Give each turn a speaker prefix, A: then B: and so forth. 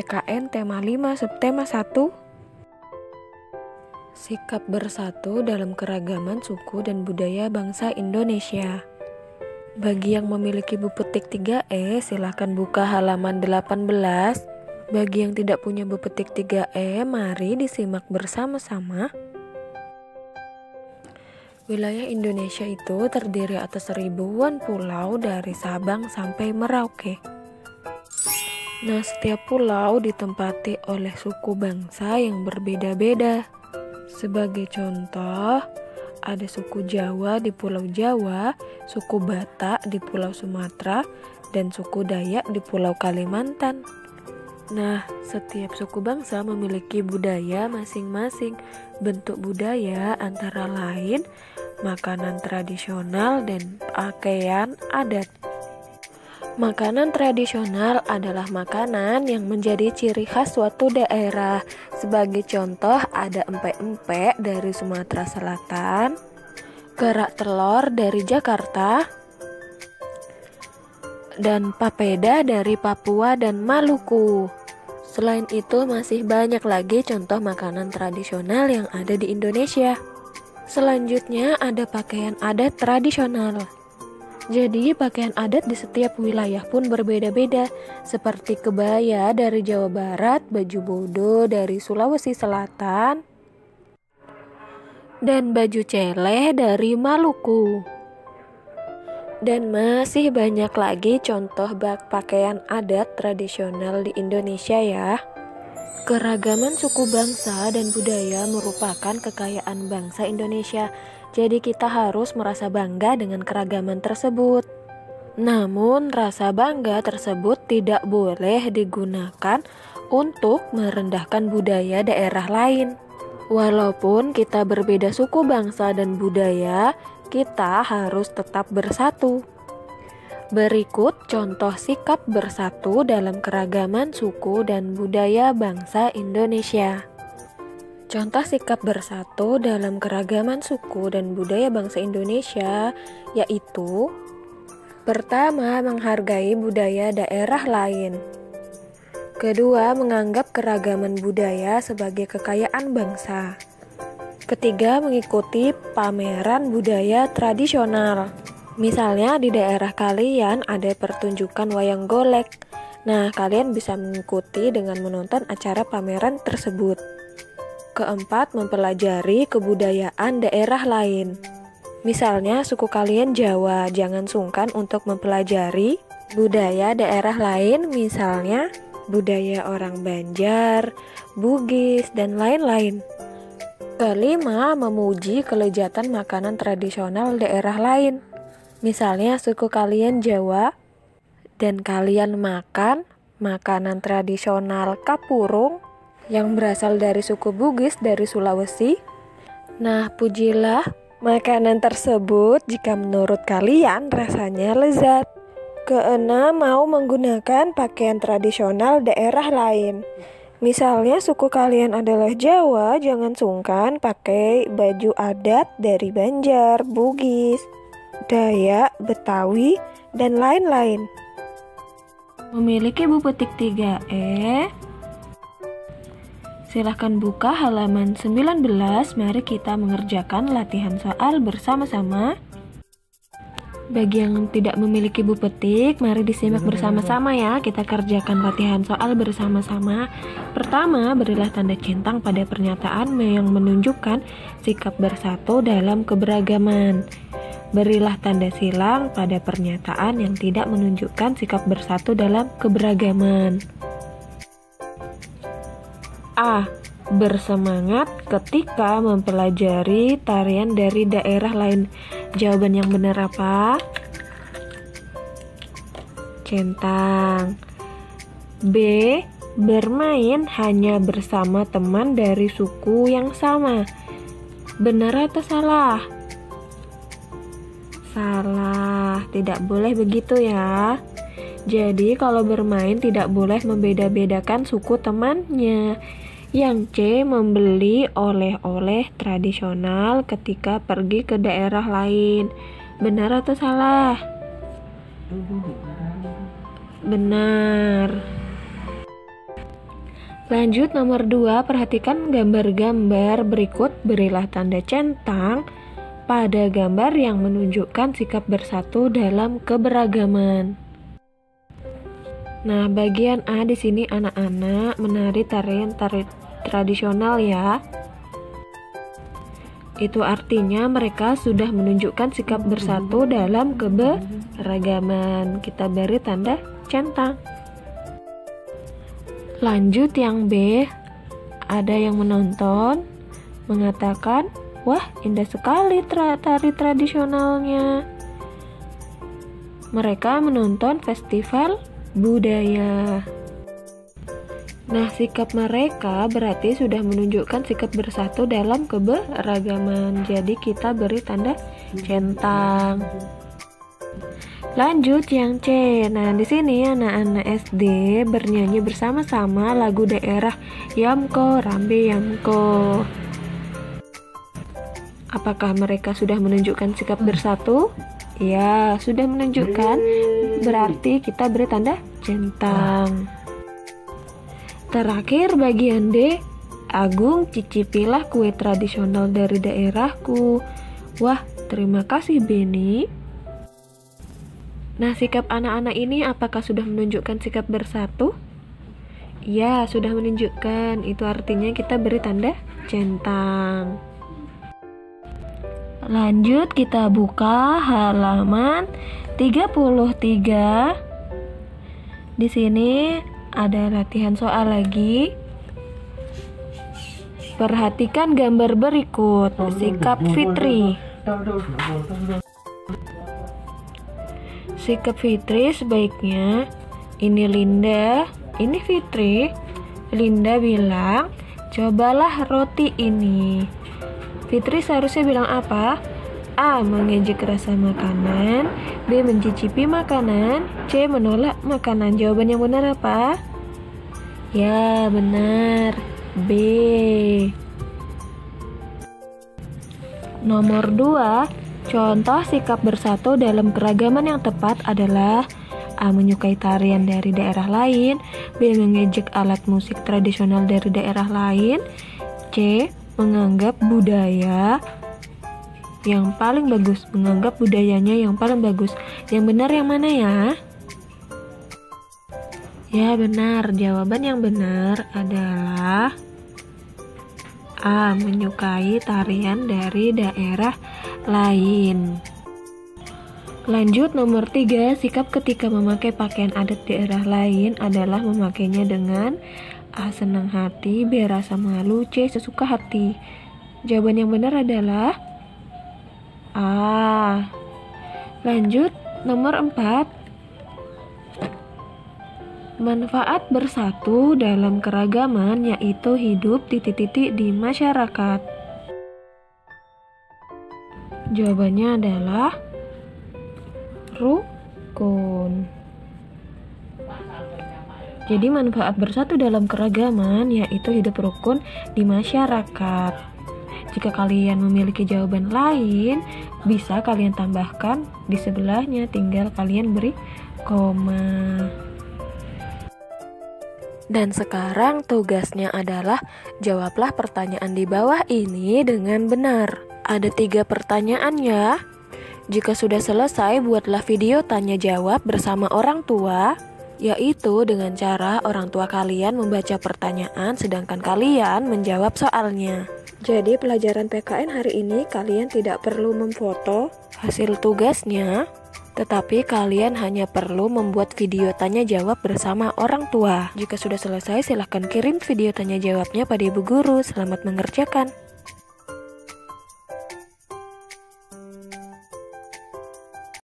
A: PKN tema 5 subtema 1. Sikap bersatu dalam keragaman suku dan budaya bangsa Indonesia. Bagi yang memiliki buku petik 3E, silahkan buka halaman 18. Bagi yang tidak punya buku petik 3E, mari disimak bersama-sama. Wilayah Indonesia itu terdiri atas ribuan pulau dari Sabang sampai Merauke. Nah, setiap pulau ditempati oleh suku bangsa yang berbeda-beda. Sebagai contoh, ada suku Jawa di Pulau Jawa, suku Batak di Pulau Sumatera, dan suku Dayak di Pulau Kalimantan. Nah, setiap suku bangsa memiliki budaya masing-masing. Bentuk budaya antara lain makanan tradisional dan pakaian adat. Makanan tradisional adalah makanan yang menjadi ciri khas suatu daerah. Sebagai contoh, ada empek-empek dari Sumatera Selatan, kerak telur dari Jakarta, dan papeda dari Papua dan Maluku. Selain itu, masih banyak lagi contoh makanan tradisional yang ada di Indonesia. Selanjutnya ada pakaian adat tradisional. Jadi pakaian adat di setiap wilayah pun berbeda-beda, seperti kebaya dari Jawa Barat, baju bodo dari Sulawesi Selatan, dan baju celeh dari Maluku. Dan masih banyak lagi contoh pakaian adat tradisional di Indonesia ya. Keragaman suku bangsa dan budaya merupakan kekayaan bangsa Indonesia. Jadi kita harus merasa bangga dengan keragaman tersebut. Namun rasa bangga tersebut tidak boleh digunakan untuk merendahkan budaya daerah lain. Walaupun kita berbeda suku bangsa dan budaya, kita harus tetap bersatu. Berikut contoh sikap bersatu dalam keragaman suku dan budaya bangsa Indonesia. Contoh sikap bersatu dalam keragaman suku dan budaya bangsa Indonesia yaitu: pertama, menghargai budaya daerah lain. Kedua, menganggap keragaman budaya sebagai kekayaan bangsa. Ketiga, mengikuti pameran budaya tradisional. Misalnya di daerah kalian ada pertunjukan wayang golek. Nah, kalian bisa mengikuti dengan menonton acara pameran tersebut. Keempat, mempelajari kebudayaan daerah lain. Misalnya suku kalian Jawa, jangan sungkan untuk mempelajari budaya daerah lain, misalnya budaya orang Banjar, Bugis, dan lain-lain. Kelima, memuji kelezatan makanan tradisional daerah lain. Misalnya suku kalian Jawa dan kalian makan makanan tradisional kapurung yang berasal dari suku Bugis dari Sulawesi. Nah, pujilah makanan tersebut jika menurut kalian rasanya lezat. Keenam, mau menggunakan pakaian tradisional daerah lain. Misalnya suku kalian adalah Jawa, jangan sungkan pakai baju adat dari Banjar, Bugis, Dayak, Betawi, dan lain-lain. Memiliki buku petik 3E? Silahkan buka halaman 19, mari kita mengerjakan latihan soal bersama-sama. Bagi yang tidak memiliki buku petik, mari disimak bersama-sama ya. Kita kerjakan latihan soal bersama-sama. Pertama, berilah tanda centang pada pernyataan yang menunjukkan sikap bersatu dalam keberagaman. Berilah tanda silang pada pernyataan yang tidak menunjukkan sikap bersatu dalam keberagaman. A. Bersemangat ketika mempelajari tarian dari daerah lain. Jawaban yang benar apa? Centang. B. Bermain hanya bersama teman dari suku yang sama. Benar atau salah? Salah, tidak boleh begitu ya. Jadi kalau bermain tidak boleh membeda-bedakan suku temannya. Yang C, membeli oleh-oleh tradisional ketika pergi ke daerah lain. Benar atau salah? Benar. Lanjut nomor 2, perhatikan gambar-gambar berikut, berilah tanda centang pada gambar yang menunjukkan sikap bersatu dalam keberagaman. Nah, bagian A di sini anak-anak menari tarian tradisional ya. Itu artinya mereka sudah menunjukkan sikap bersatu dalam keberagaman. Kita beri tanda centang. Lanjut yang B, ada yang menonton mengatakan, wah indah sekali tari tradisionalnya. Mereka menonton festival budaya. Nah, sikap mereka berarti sudah menunjukkan sikap bersatu dalam keberagaman. Jadi kita beri tanda centang. Lanjut yang C. Nah, di sini anak-anak SD bernyanyi bersama-sama lagu daerah Yamko Rambe Yamko. Apakah mereka sudah menunjukkan sikap bersatu? Ya, sudah menunjukkan. Berarti kita beri tanda centang. Terakhir bagian D. Agung, cicipilah kue tradisional dari daerahku. Wah, terima kasih Beni. Nah, sikap anak-anak ini apakah sudah menunjukkan sikap bersatu? Ya, sudah menunjukkan. Itu artinya kita beri tanda centang. Lanjut kita buka halaman 33. Di sini ada latihan soal lagi. Perhatikan gambar berikut. Sikap Fitri. Sikap Fitri sebaiknya ini Linda, ini Fitri. Linda bilang, cobalah roti ini. Fitri seharusnya bilang apa? A. Mengejek rasa makanan. B. Mencicipi makanan. C. Menolak makanan. Jawaban yang benar apa? Ya, benar. B. Nomor 2. Contoh sikap bersatu dalam keragaman yang tepat adalah A. Menyukai tarian dari daerah lain. B. Mengejek alat musik tradisional dari daerah lain. C. Menganggap budaya yang paling bagus. Menganggap budayanya yang paling bagus. Yang benar yang mana ya? Ya, benar. Jawaban yang benar adalah A. Menyukai tarian dari daerah lain. Lanjut nomor 3, sikap ketika memakai pakaian adat daerah lain adalah memakainya dengan A. Senang hati, B. Rasa malu, C. Sesuka hati. Jawaban yang benar adalah A. Lanjut nomor 4, manfaat bersatu dalam keragaman yaitu hidup titik-titik di masyarakat. Jawabannya adalah rukun. Jadi manfaat bersatu dalam keragaman yaitu hidup rukun di masyarakat. Jika kalian memiliki jawaban lain, bisa kalian tambahkan di sebelahnya, tinggal kalian beri koma. Dan sekarang tugasnya adalah jawablah pertanyaan di bawah ini dengan benar. Ada 3 pertanyaan ya. Jika sudah selesai, buatlah video tanya jawab bersama orang tua, yaitu dengan cara orang tua kalian membaca pertanyaan sedangkan kalian menjawab soalnya. Jadi pelajaran PKN hari ini kalian tidak perlu memfoto hasil tugasnya, tetapi kalian hanya perlu membuat video tanya jawab bersama orang tua. Jika sudah selesai, silahkan kirim video tanya jawabnya pada ibu guru. Selamat mengerjakan.